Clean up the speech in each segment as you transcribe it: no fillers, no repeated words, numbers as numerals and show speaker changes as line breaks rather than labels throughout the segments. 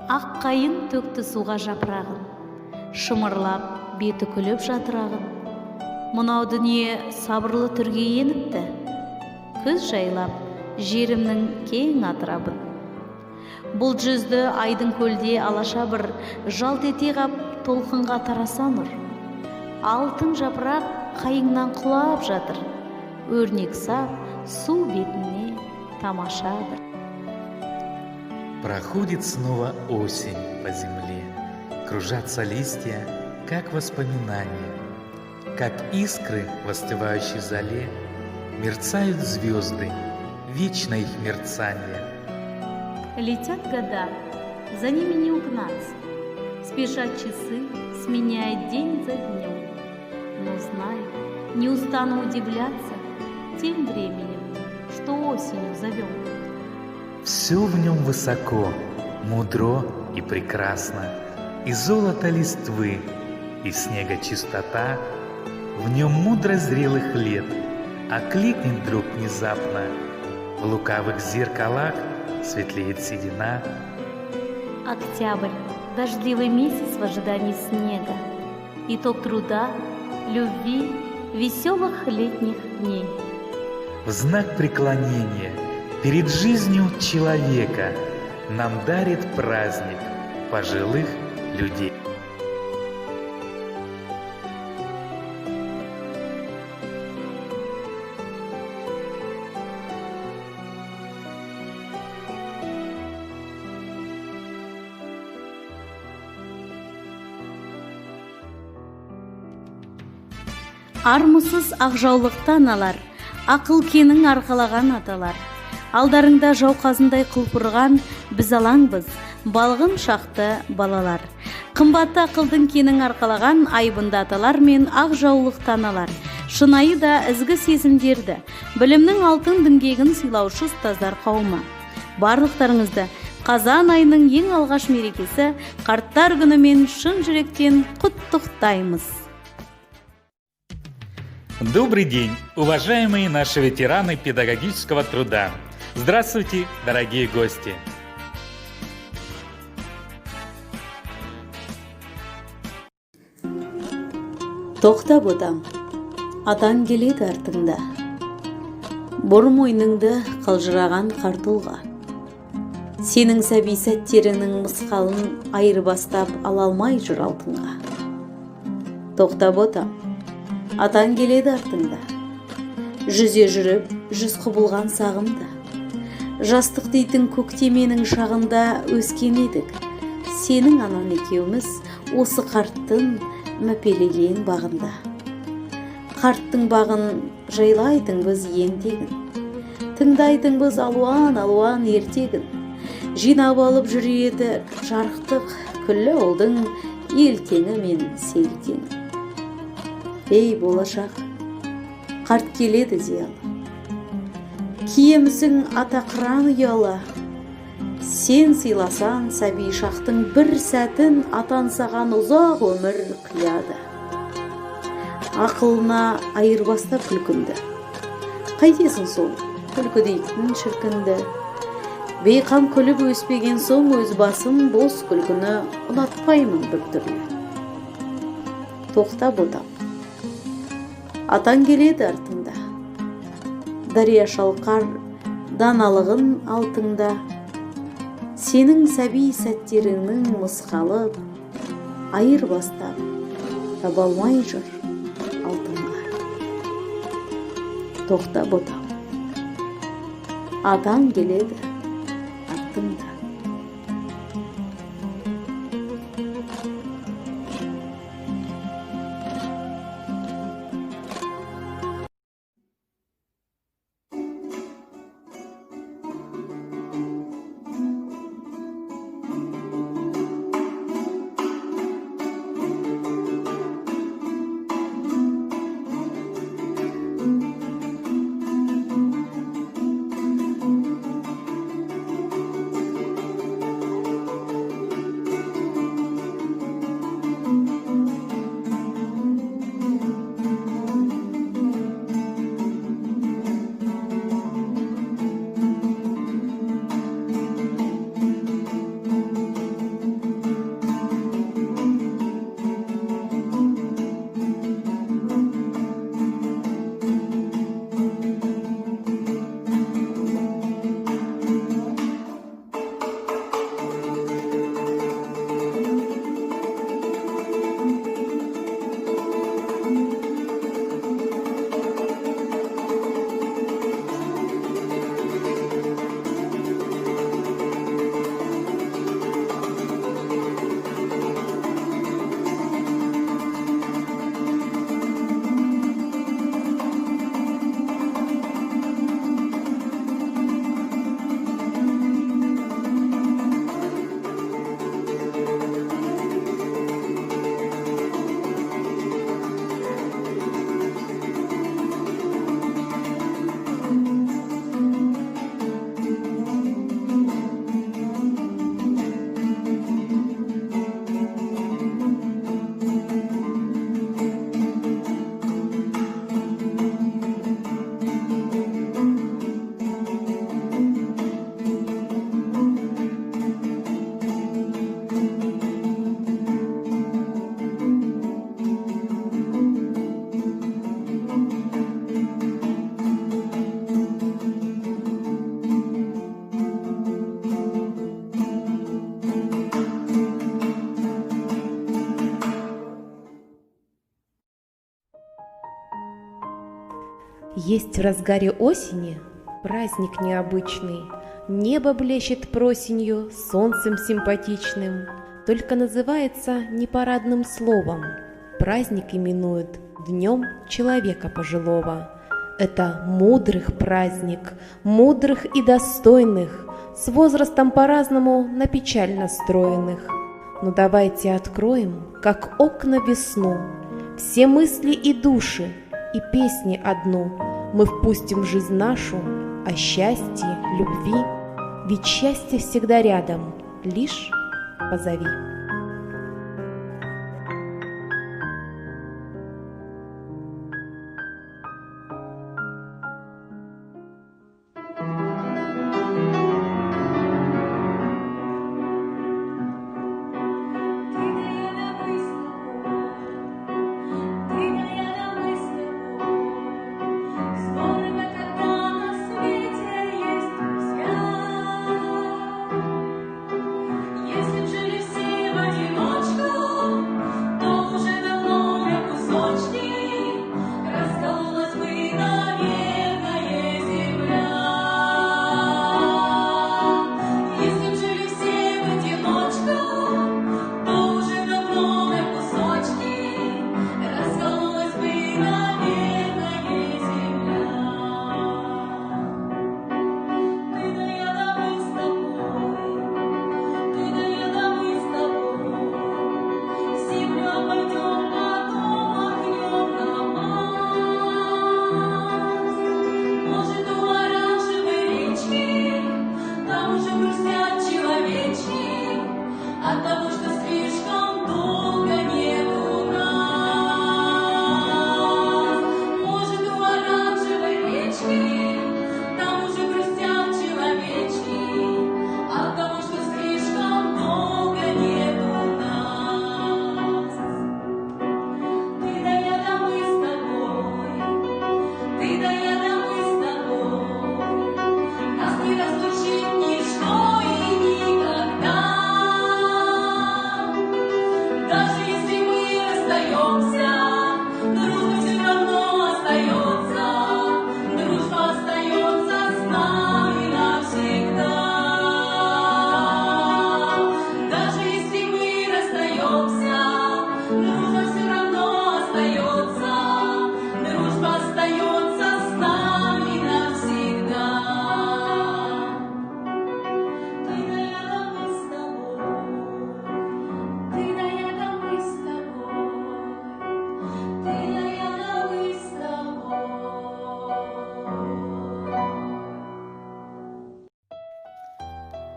ақ қайың төкті суға жапырағын, шымырлап беті күліп жатырағын. Мынау дүние сабырлы түрге еніпті, күз жайлап жерімнің кең атырабын. Бұл жүзді айдың көлде алаша бір жалт ете қап толқынға тараса нұр. Алтын жапырақ қайыңнан құлап жатыр, өрнек сап су бетіне тамаша бір.
Проходит снова осень по земле, кружатся листья, как воспоминания, как искры в остывающей зале, мерцают звезды, вечно их мерцание.
Летят года, за ними не угнаться, спешат часы, сменяя день за днем. Но знай, не устану удивляться тем временем, что осенью зовем.
Все в нем высоко, мудро и прекрасно, и золото листвы, и снега чистота. В нем мудрость зрелых лет окликнет вдруг внезапно. В лукавых зеркалах светлеет седина.
Октябрь, дождливый месяц в ожидании снега, итог труда, любви, веселых летних дней.
В знак преклонения перед жизнью человека нам дарит праздник пожилых людей.
Армысыз ақжаулықты аналар, ақыл кенің арқалаған аталар. Алдарыңда жауқазындай құлпырған біз алаңбыз, балғын шақты балалар. Қымбатты ақылдың кенің арқалаған айбынды аталар мен ақжаулықты аналар. Шынайы да ізгі сезімдерді, білімнің алтын діңгегін сыйлаушы ұстаздар қауымы. Барлықтарыңызды қазан айының ең алғаш мерекесі қарттар күнімен шын жүректен құттықтаймыз.
Добрый день, уважаемые наши ветераны педагогического труда. Здравствуйте, дорогие гости.
Тоқта ботам, атаң келеді артыңда. Бұр мойныңды қалжыраған қартулға. Сенің сәби сәттеріңнің мысқалын айырбастап ала алмай жүр алтынға. Тоқта ботам, атаң келеді артыңда. Жүзе жүріп, жүз құбылған сағымда. Жастық дейтін көктеменің шағында өскен едік. Сенің анаң екеуміз осы қарттың мәпелеген бағында. Қарттың бағын жайлайтын біз ентегін. Тыңдайтын біз алуан ертегін. Жинап алып жүреді жарықтық күллі олдың елтеңі мен селтеңі. Ей болашақ, қарт келеді зиялы. Киемізің ата қыран ұялы. Сен сыйласан сәби шақтың бір сәтін атан саған ұзақ өмір қияды. Ақылына айырбастап күлкінді. Қайтесің сол күлкі дейтін шіркінді. Бейқам күліп өспеген соң өз басым бос күлкіні ұнатпаймын бір түрлі. Тоқта ботам, атаң келеді артыңда. Дария шалқар даналығын алтыңда. Сенің сәби сәттеріңнің мысқалып, айырбастап таба алмай жүр алтынға. Тоқта ботам, атаң келеді артыңда.
Есть в разгаре осени праздник необычный. Небо блещет просенью солнцем симпатичным. Только называется непарадным словом. Праздник именуют Днем человека пожилого. Это мудрых праздник, мудрых и достойных, с возрастом по-разному на печаль настроенных. Но давайте откроем, как окна весну, все мысли и души, и песни одну мы впустим в жизнь нашу о счастье, любви, ведь счастье всегда рядом, лишь позови.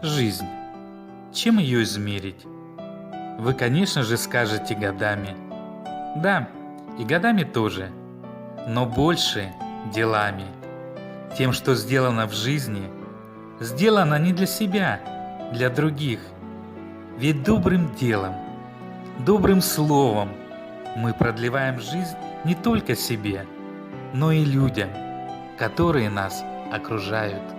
Жизнь. Чем ее измерить? Вы, конечно же, скажете годами. Да, и годами тоже, но больше делами. Тем, что сделано в жизни, сделано не для себя, для других. Ведь добрым делом, добрым словом мы продлеваем жизнь не только себе, но и людям, которые нас окружают.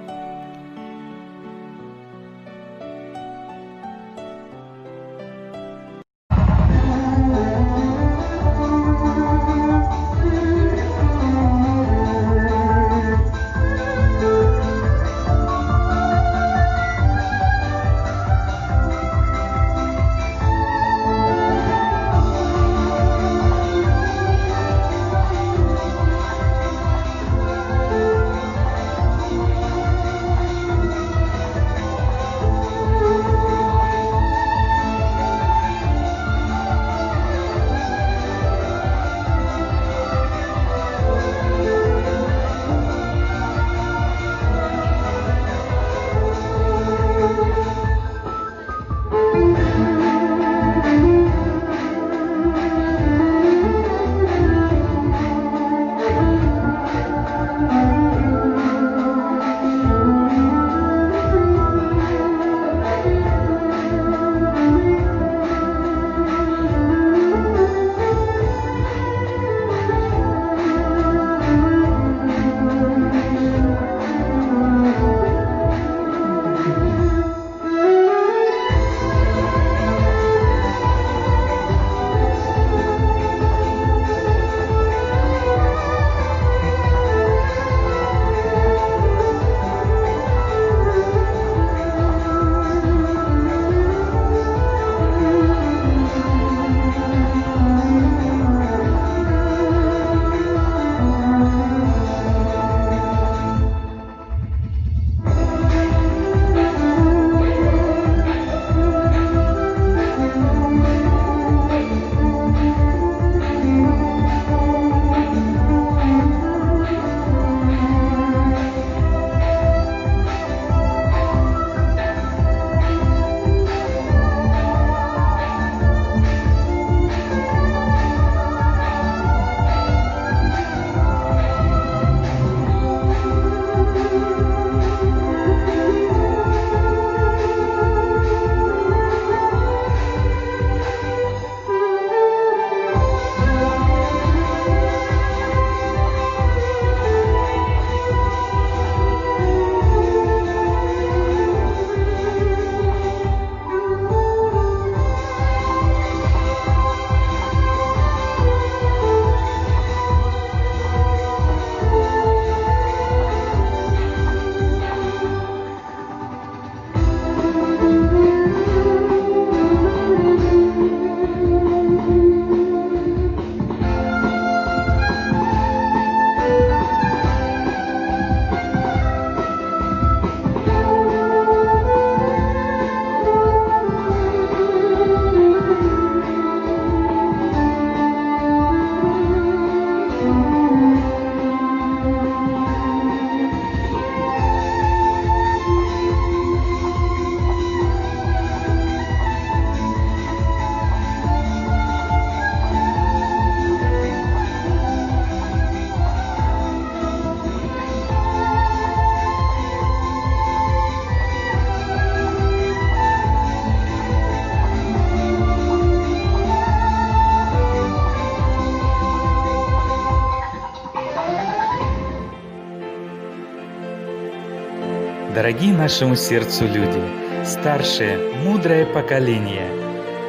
Дорогие нашему сердцу люди, старшее, мудрое поколение,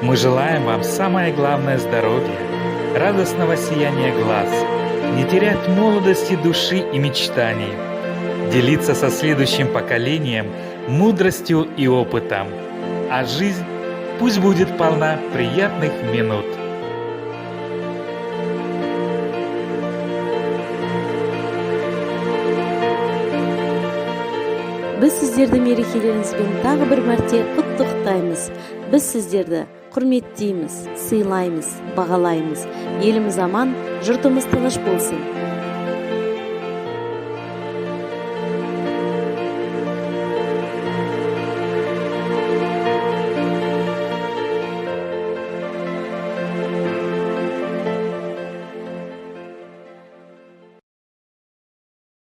мы желаем вам самое главное здоровья, радостного сияния глаз, не терять молодости души и мечтаний, делиться со следующим поколением мудростью и опытом, а жизнь пусть будет полна приятных минут.
Біз сіздерді мерекелеріңізбен тағы бір мәрте құттықтаймыз. Біз сіздерді құрметтейміз, сыйлаймыз, бағалаймыз. Еліміз аман, жұртымыз тыныш болсын.